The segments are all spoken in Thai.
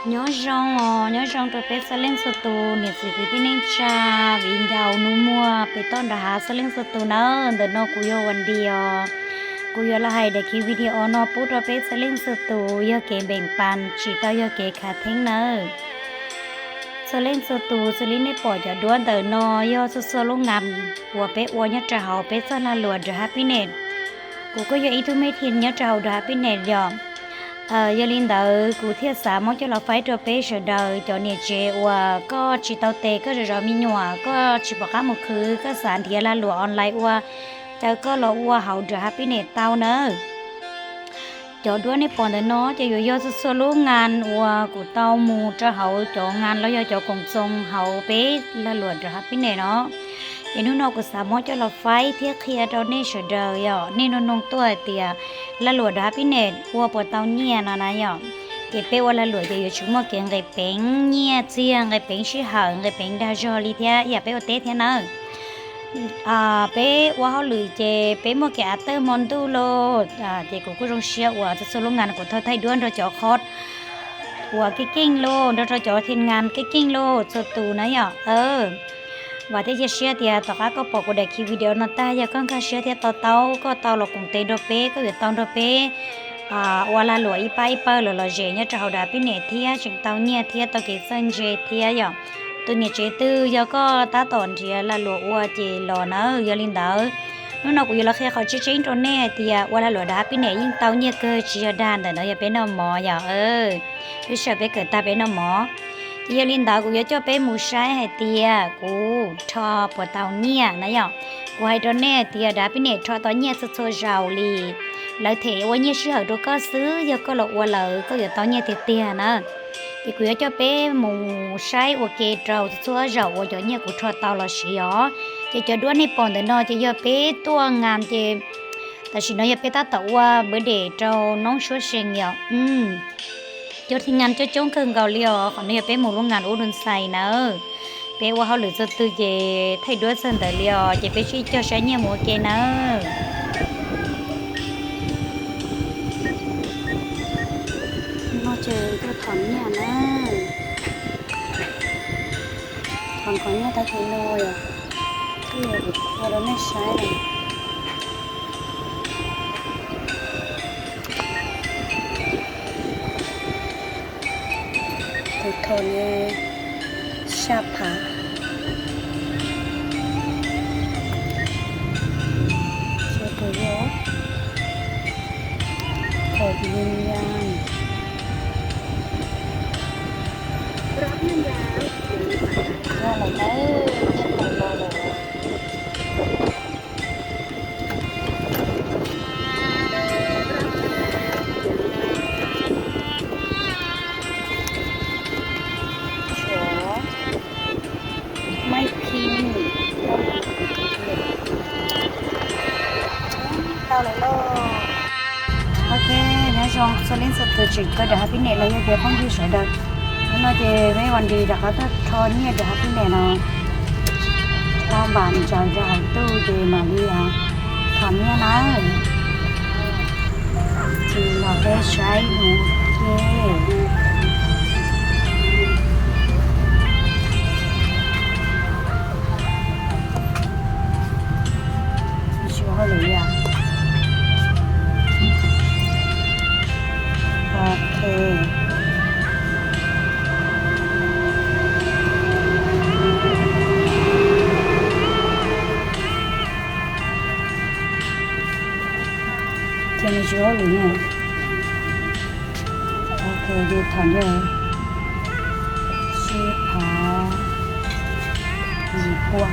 nhớ rong rồi bé sẽ lên số tu nhiệt sự cái tin nên cha vì giàu nu mua bé ton đã há sẽ lên số tu nữa để nó cùiวันเดียวกูยอละให้เด็กคลิปวิดีโอเนาะปุ๊ดเราไปเล่นสตูยอเกมแบ่งปันชีต้ายอเกขาเทงเนอสเล่นสตูสลินในปอดจะด้วนเตอนอยอสลงงามหัวเป๊ะวัวยัดจะเห่าเป๊ะสนาหลวดจะแฮปปี้เน็ตกูก็ยออีทุไม่ทิ้งยัดจะเห่าจะแฮปปี้เน็ตยอมยอลินเตอกูเทียสามอจะเราไฟตัวเป๊ะเฉยเดอจอเนี่ยเจว่าก็ชีเตาเตก็จะเรามีหนัวก็ชีปากกาหมกคือก็สารเทียละหลวออนไลน์ว่าแต่ก็เราว่าเขาจะแฮปปี้เน็ตเต้าเนอะจอด้วยในปอนแต่เนาะจะอยู่ยอดสโลงานว่ากูเต้ามูจะเขาจองานแล้วยอจะกงทรงเขาเป๊ะละหลวดจะแฮปปี้เน็ตเนาะอย่างนู้นเราก็สามารถจะเราไฟเทียเคลียร์เราเนี่ยเฉยเดียวนี่น้องตัวเตียละหลวดแฮปปี้เน็ตว่าปอเต้าเนี่ยนะยอเก็บเป้ว่าละหลวดจะอยู่ชุ่มเก่งไงเป็นเนี่ยเจียงไงเป็นชื่อหางไงเป็นดาวจอลีเทียอย่าไปเอาเตะเทียเนอะเป๊ะว่าเขาหรือเจเป๊ะเมื่อกี้อัตเตอร์มอนดูโลเจกูก็ต้องเชียร์ว่าจะสรุปงานกูเท่าไทยด้วนเราจะคอดว่ากิ้งโลเราจะทีมงานกิ้งโลสตูนะย่ะว่าที่จะเชียร์เดียต่อก็บอกกูได้คลิปวิดีโอนั่นแต่ยังก็เชียร์เดียต่อเต้าก็เต้าเราคงเตะดเป๊ะก็อยู่เต้าดเป๊ะว่าละหลวยไปเราเจเนี่ยจะเอาดาพิเนเทียจึงเต้าเนี่ยเทียต่อเกสันเจเทียย่ะตัวเนี่ยเจตื้อยาก็ตาตอนเทียละหลวว่าเจหล่อนะยาลินดานู่นเรากูอยู่ละแค่เขาชี้ตรงนี้เทียว่าละหลวดาพิเนยิ่งเต้าเนี่ยเกิดเชียร์ด้านแต่เนาะอย่าเป็นน้ำหมออย่าพี่ชอบไปเกิดตาเป็นน้ำหมอยาลินดากูอยากจะไปมูชายให้เตียกูชอบปวดเต้าเนี่ยนะย่ะกูให้ตรงนี้เตียดาพิเนชอบตอนเนี่ยสุดๆเราลีแล้วเทว่าเนี่ยชื่อเขาดูก็ซื้อยาก็หลอกว่าเลยก็อยู่ตอนเนี่ยเตียนะthì cứ cho bé mù sai ok trâu xua rau ở chỗ nhà của trâu tao là xíu cho đua này bọn để nó cho bé tua ngàn thì tại vì nó cho bé ta tàu qua bữa để trâu nón suốt sinh nhở cho thì ngàn cho chống cơn gạo liều còn nó bé mù luôn ngàn uống xài nữa bé qua họ lựa cho từ về thay đua sân tại liều thì bé chỉ cho sáng nhà mua kia nữa nó chơi cái thằng nhà nè thằng con nhà ta thấy lôi cái này được qua đó nó sai này từ thôn này sáp hả chơi cái gió thổi viên nhang ra là cái lo rồiไม่พิมพ์tao lại lo ok nhá xong số lên số tự chỉnh có được happy này là như việc không đi sửa được nó thì mấyวันดีđã có tất thon như được happy này nó tao bạn chờ cho học tu thì mà đi thầm nha nó thì nó bé xoay ok hơi lụi ok cho nên chúa lụi nha ok đi thẳng rồi xếp hạ gì qua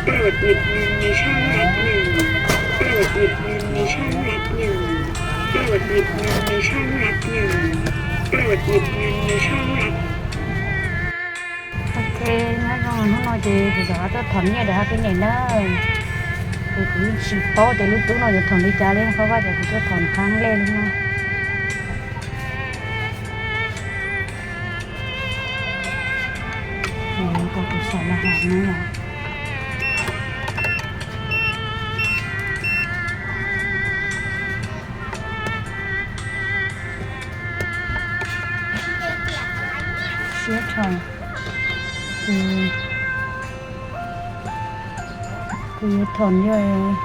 โปรดหยิบเงินในช่องรับหนึ่งโปรดหยิบเงินในช่องรับหนึ่งโปรดหยิบเงินในช่องรับหนึ่งโปรดหยิบเงินในช่องรับโอเคงั้นเรา không nói gì thì đó tôi thầm nha đã cái này nó thì cũng chỉ to thì lúc trước nó giờ thầm đi trả lên không bao giờ thì tôi thầm kháng lên luôn này còn cũng sợ là hạt nữa à chết rồi thì thầm rồi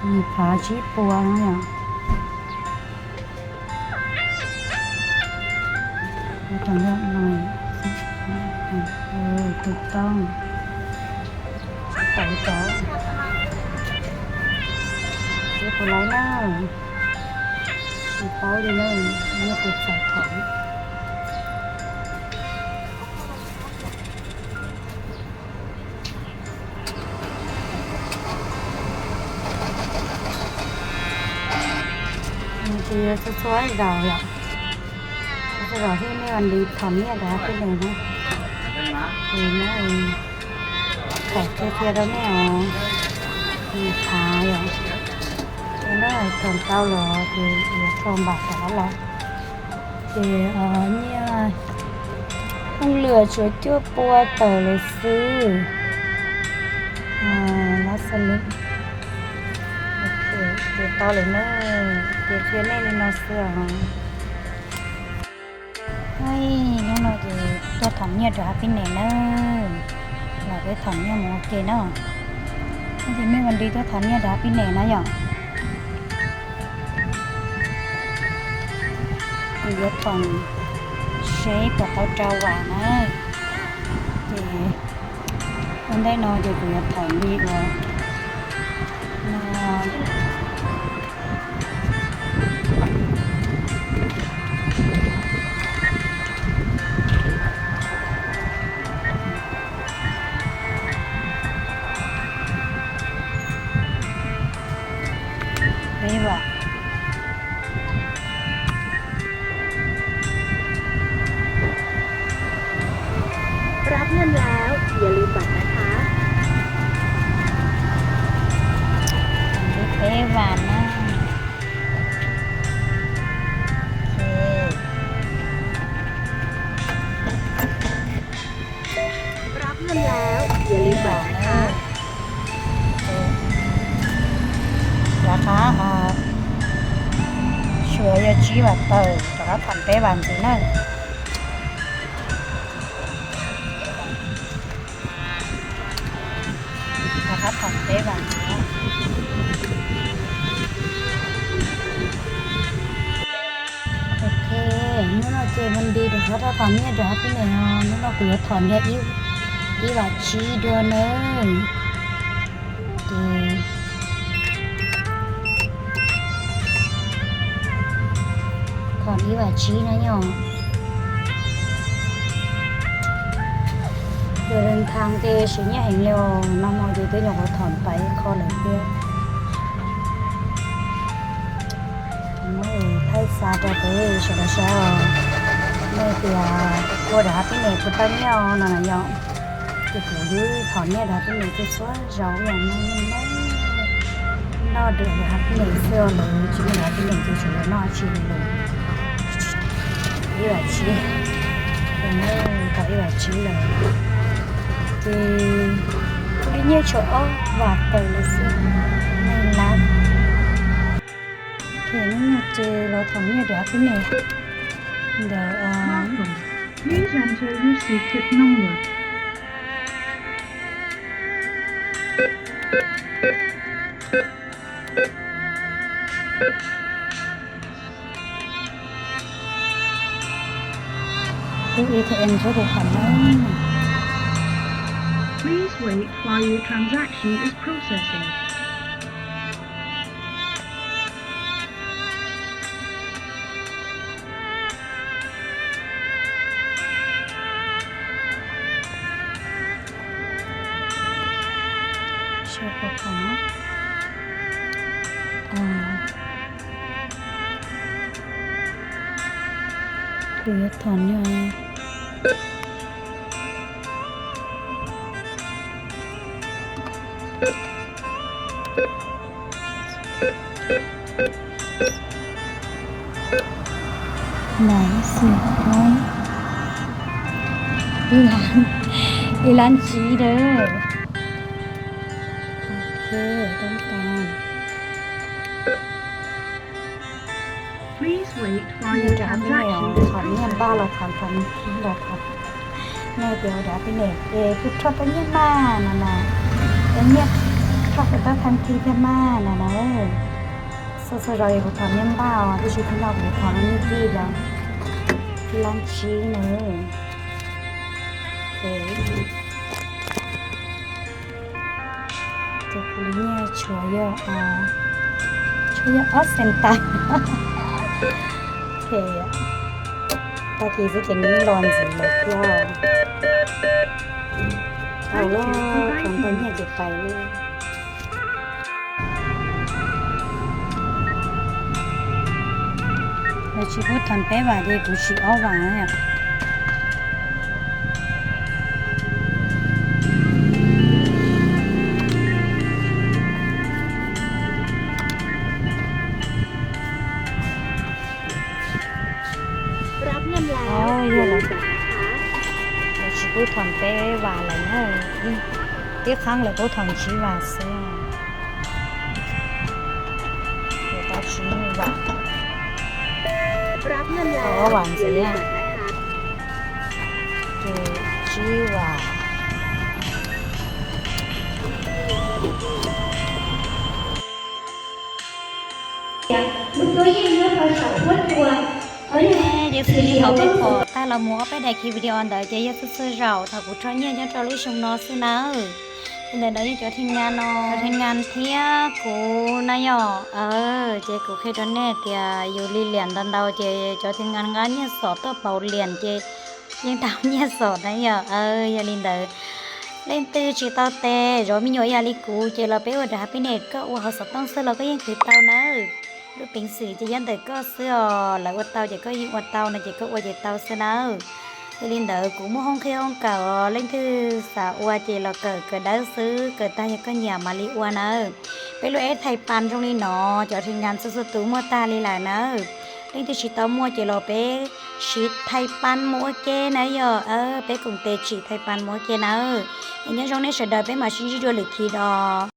thì phá chí bùa nữa nhỉ thầm rồi nàyถูกต้องต่อจ้าเรียบร้อยแล้วสีเป้าดีเลยเนี่ยเป็นใส่ถอนมันจะช่วยเราอ่ะจะเราที่ไม่วันดีถอนเนี่ยได้เป็นไงนะthì nó phải kia đó nè thì thả rồi thì nó là còn cao rồi thì còn bạc đó là thì như không lừa chuối chưa bua tờ lịch sử nó sẽ lên ok thì tao lấy nó thì phía này nó sửa hay nó nói thì tôi thẩm nhiệt rồi cái này nó là cái thẩm nhiệt mà ok nó thì mấy vấn đề tôi thẩm nhiệt rồi cái này nó nhở thì cái phần shape và tao trao vàng á thì bên đây nó thì cái thẩm đi rồi đấy vậyรับเงินแล้วอย่าลืมบัตรนะคะ thế vàng á ok รับเงินแล้วอย่าลืมบัตรนะคะ ราคาช่วยชี้แบบเตยแล้วก็ผ่อนไปบางทีนั่นแล้วก็ผ่อนไปบางทีโอเคnếu nó chơi mình đi được hết rồi còn như đó cái này nếu nó cứ thọn ra yêu đi vào chi đưa nữa thì còn đi vào chi nữa nhở rồi lên thang thì chỉ nhà hình liều nó mò gì tới nhỏ thọn phải kho lại kia mới thấy xa ra tới sẽ là sao đây thì cô đã cái này cô ta nhau nó là nhau thì cũng dưới thọn nha đã cái này cái số rauอย่างนั้นnó được là cái này xưa rồi chỉ là cái này cái chuyện nó chỉ là đi là chỉ còn nó cái là chỉ là thì cái như chỗ và từ là xưa này là thì nó chơi nó thằng như đã cái này để Please enter your secret number. cái ATM số tài khoản đó Please wait while your transaction is processing. số tài khoản thì thằng như ไหนสิน้อยอีร้านจีเด้อโอเคต้องการ Please wait while นี่ your จะไปไหน transaction ถอนเงินบ้านเราทำที่เราทำแม่เดี๋ยวไปไหนพุทธไปเยี่ยมมานะนะเนี่ยถ้าไปต้องทำที่เยี่ยมมานะนะสดๆเราอยู่ทำเยี่ยมบ้านที่ชื่อที่เราอยู่ทำนี่ที่เราที่ร้านชีเนอะโอเคจะคุยเนี่ยช่วยเยอะเซนต้าโอเคตะกี้จะเห็นนี่ร้อนสิเลยเที่ยวเอาล่ะของตัวเนี่ยจะไปเลยเราชิบุทันไปว่าเด็กกูชิเอาหวังเนี่ยรับเงินแล้ว อ๋อ อ เย ย่า อะ ลื เลย มบัตรนะคะ เราชิบุทันไปว่าอะไรเนี่ยเดี๋ยวครั้งเราก็ทันชิว่าเสียเดี๋ยวก็ชิว่า รับเงินแล้ว อ๋อหวานสิ อย่าลืม อะ บัตรนะคะ 就ชิว่าเดี๋ยวคืนนี้เขาไปขอแต่เรามัวไปได้คลิปวิดีโอเดี๋ยวจะยัดซื้อเราถ้ากูชอบเนี่ยยัดเราลุยชมน้อซื้อนะเดี๋ยวเราจะทีมงานเนาะทีมงานเที่ยกูนายเจ๊กูแค่ตอนนี้เดี๋ยวอยู่ลีเลียนตอนเราเจ๊จะทีมงานเนี่ยสอบตัวเป่าเลียนเจ๊ยังทำเนี่ยสอบนะอย่าลินเดอlên từ chỉ tao tè rồi mình nhớ nhà li cũ chỉ là bé ở đã bên này có họ sắp tăng sơ là có những thứ tao nữa lúc bình sự chỉ dân đời có sơ là qua tao chỉ có những qua tao này chỉ có qua chỉ tao sơ nữa thì lên đời cũng không khi không cờ lên thứ xã qua chỉ là cờ đá xứ cờ ta chỉ có nhà mà li qua nữa bé lúc ấy thầy pan trong đi nọ cho thiên ngàn sơ tú mua ta li lại nữa lên từ chỉ tao mua chỉ là bé chỉ thầy pan mua kê nữa giờ bé cùng tê chỉ thầy pan mua kê nữa nhớ trong này sẽ đợi bé mà xin đi du lịch thì đó